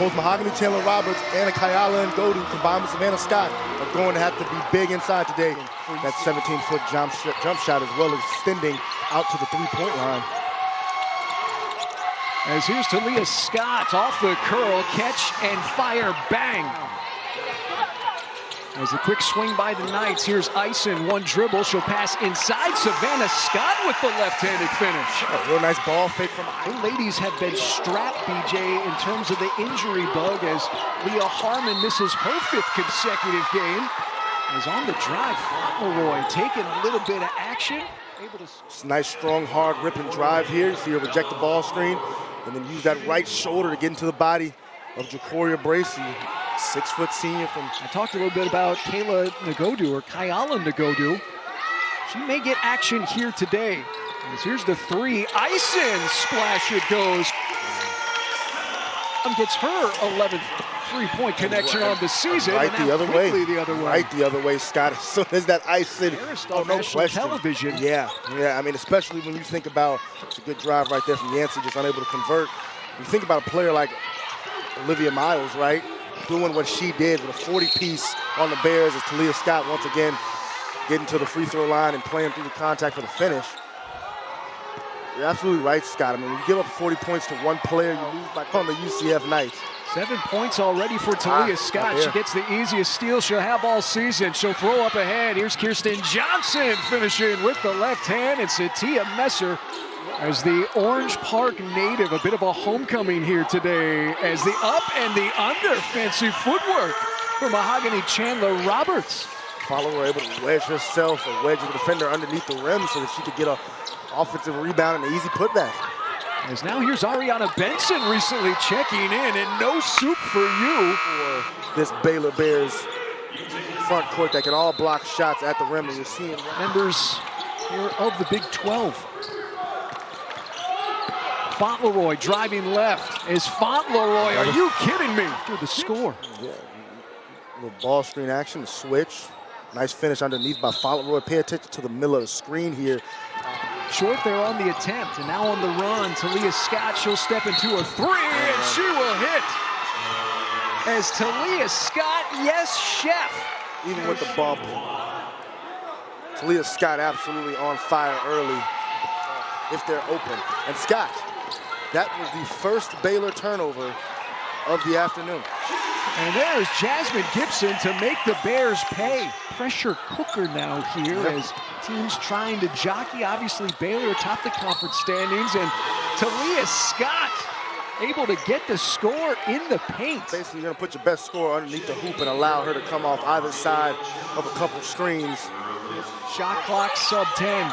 both Mahogany Chandler Roberts and Kayala and Godin combined with Savannah Scott are going to have to be big inside today. That 17-foot jump shot as well as extending out to the three-point line. As here's Talia Scott off the curl, catch and fire, bang. As a quick swing by the Knights, here's Ison, one dribble, she'll pass inside. Savannah Scott with the left-handed finish. A real nice ball fake from The ladies have been strapped, BJ, in terms of the injury bug as Leah Harmon misses her 5th consecutive game. As on the drive, Fauntleroy taking a little bit of action. Nice, strong, hard rip and drive here. You see her reject the ball screen and then use that right shoulder to get into the body of Jacoria Bracey. 6-foot senior from... I talked a little bit about Kayla Nagodu, or Kayala Nagodu. She may get action here today. As here's the three. Ison, splash it goes. Gets her 11th three-point connection on the season. Right the other way. The other way. Right the other way, Scott. As soon as that Ison... Oh, no question. Television. Yeah. I mean, especially when you think about... It's a good drive right there from Yancey, just unable to convert. You think about a player like Olivia Miles, right? Doing what she did with a 40-piece on the Bears as Talia Scott once again getting to the free throw line and playing through the contact for the finish. You're absolutely right, Scott. I mean, when you give up 40 points to one player, you lose by calling the UCF Knights. 7 points already for Talia Scott. She gets the easiest steal she'll have all season. She'll throw up ahead. Here's Kirsten Johnson finishing with the left hand, and Satia Messer as the Orange Park native, a bit of a homecoming here today as the up and the under, fancy footwork for Mahogany Chandler Roberts. Follower able to wedge herself or wedge the defender underneath the rim so that she could get an offensive rebound and an easy putback. As now here's Ariana Benson recently checking in, and no soup for you. For this Baylor Bears front court that can all block shots at the rim, and you're seeing members here of the Big 12. Fauntleroy driving left. Is Fauntleroy, are you kidding me? Through the score. Yeah, a little ball screen action, switch. Nice finish underneath by Fauntleroy. Pay attention to the middle of the screen here. Short there on the attempt, and now on the run, Talia Scott, she'll step into a three, and she will hit. As Talia Scott, yes, chef. Even with the ball, Talia Scott absolutely on fire early if they're open. And Scott, that was the first Baylor turnover of the afternoon. And there's Jasmine Gibson to make the Bears pay. Pressure cooker now here as teams trying to jockey. Obviously, Baylor atop the conference standings, and Talia Scott able to get the score in the paint. Basically, you're going to put your best scorer underneath the hoop and allow her to come off either side of a couple screens. Shot clock sub 10.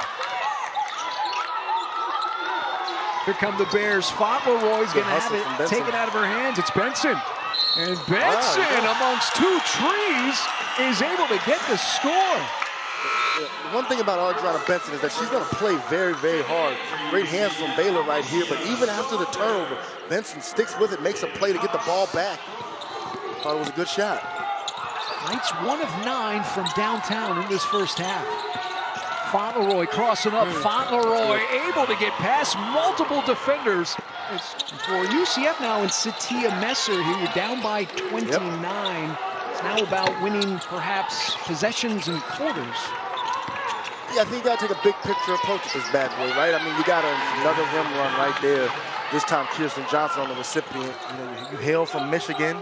Here come the Bears. Fauntleroy's going to have it taken out of her hands. It's Benson. And Benson, amongst two trees, is able to get the score. The one thing about Adriana Benson is that she's going to play very, very hard. Great hands from Baylor right here, but even after the turnover, Benson sticks with it, makes a play to get the ball back. Thought it was a good shot. Knights 1 of 9 from downtown in this first half. Fauntleroy crossing up. Fauntleroy able to get past multiple defenders. For UCF now, and Satia Messer here down by 29. It's now about winning perhaps possessions and quarters. Yeah, I think you got to take a big picture approach to this bad boy, right? I mean, you got another rim run right there. This time, Kirsten Johnson on the recipient. You know, you hail from Michigan.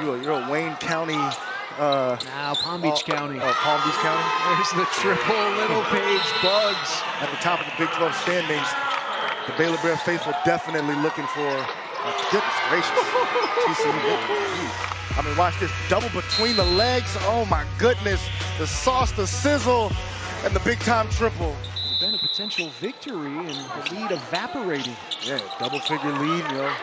You're a Wayne County. Now Palm Beach County. Palm Beach County. There's the triple Little Page Bugs at the top of the Big 12 standings. The Baylor Bears faithful definitely looking for, goodness gracious, TCU victory. I mean, watch this, double between the legs. Oh my goodness, the sauce, the sizzle, and the big time triple. It's been a potential victory and the lead evaporating. Yeah, double figure lead, you know,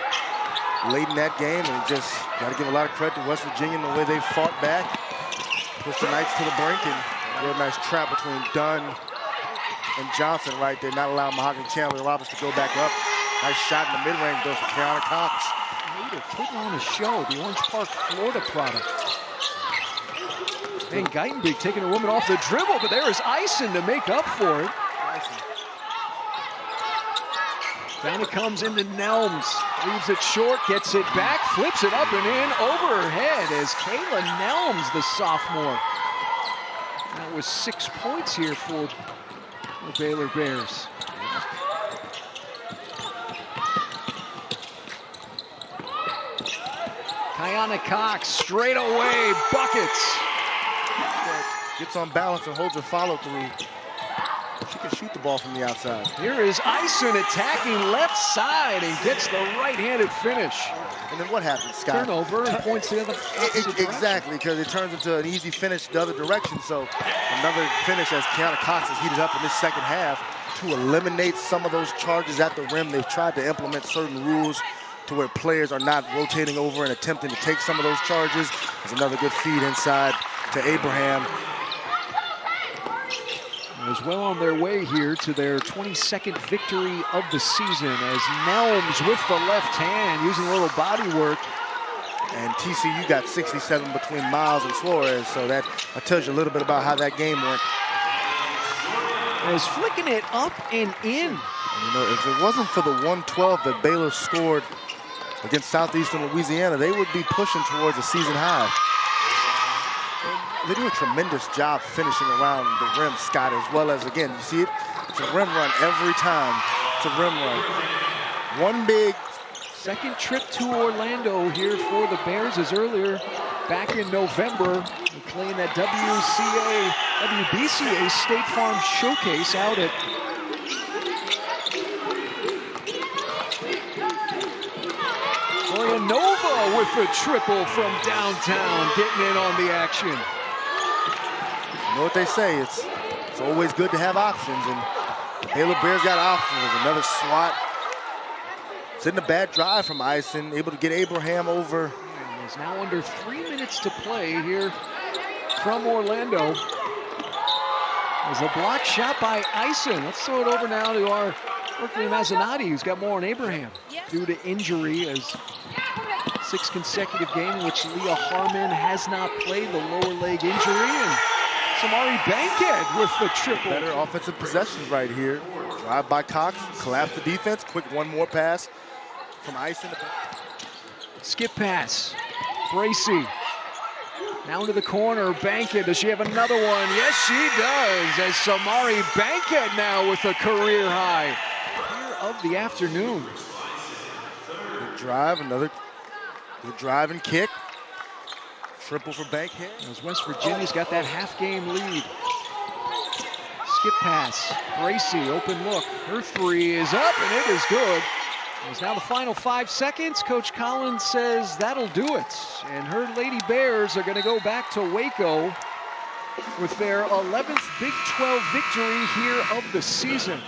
late in that game, and just got to give a lot of credit to West Virginia and the way they fought back. Pushed the Knights to the brink, and a real nice trap between Dunn and Johnson right there, not allowing Mahogany Chandler Roberts to go back up. Nice shot in the mid-range though for Kiana Cox. Native putting on a show, the Orange Park, Florida product. And Geitenbeek taking a woman off the dribble, but there is Ison to make up for it. Down it comes into Nelms. Leaves it short, gets it back, flips it up and in over her head as Kayla Nelms, the sophomore. That was 6 points here for the Baylor Bears. Kiana Cox straight away, buckets. Gets on balance and holds her follow through. She can shoot the ball from the outside. Here is Eisen attacking left side and gets the right-handed finish. And then what happens, Scott? Turnover and points the other opposite Exactly, because it turns into an easy finish the other direction. So another finish as Kiana Cox is heated up in this second half to eliminate some of those charges at the rim. They've tried to implement certain rules to where players are not rotating over and attempting to take some of those charges. There's another good feed inside to Abraham. Is well on their way here to their 22nd victory of the season as Nelms with the left hand using a little body work. And TCU got 67 between Miles and Suarez, so that tells you a little bit about how that game went. As flicking it up and in. And, you know, if it wasn't for the 112 that Baylor scored against Southeastern Louisiana, they would be pushing towards a season high. They do a tremendous job finishing around the rim, Scott, as well as, again, you see it? It's a rim run every time. It's a rim run. One big. Second trip to Orlando here for the Bears as earlier back in November. Playing that WBCA State Farm Showcase out at Nova with the triple from downtown, getting in on the action. You know what they say, it's always good to have options, and Baylor Bears got options. Another swat. It's in the bad drive from Eisen, able to get Abraham over. There's now under 3 minutes to play here from Orlando. There's a block shot by Eisen. Let's throw it over now to our Berkeley Mazzanotti, who's got more on Abraham due to injury, as 6 consecutive game in which Leah Harmon has not played, the lower leg injury, and Samari Bankhead with the triple. Better offensive possessions right here. Drive by Cox, collapse the defense, quick one more pass from Eisen. Skip pass, Bracy. Now into the corner, Bankhead, does she have another one? Yes, she does, as Samari Bankhead now with a career high. Here of the afternoon. Good drive, another good drive and kick. Triple for Bankhead. As West Virginia's got that half-game lead. Skip pass, Bracy, open look. Her three is up, and it is good. It's now the final 5 seconds. Coach Collins says that'll do it. And her Lady Bears are going to go back to Waco with their 11th Big 12 victory here of the season.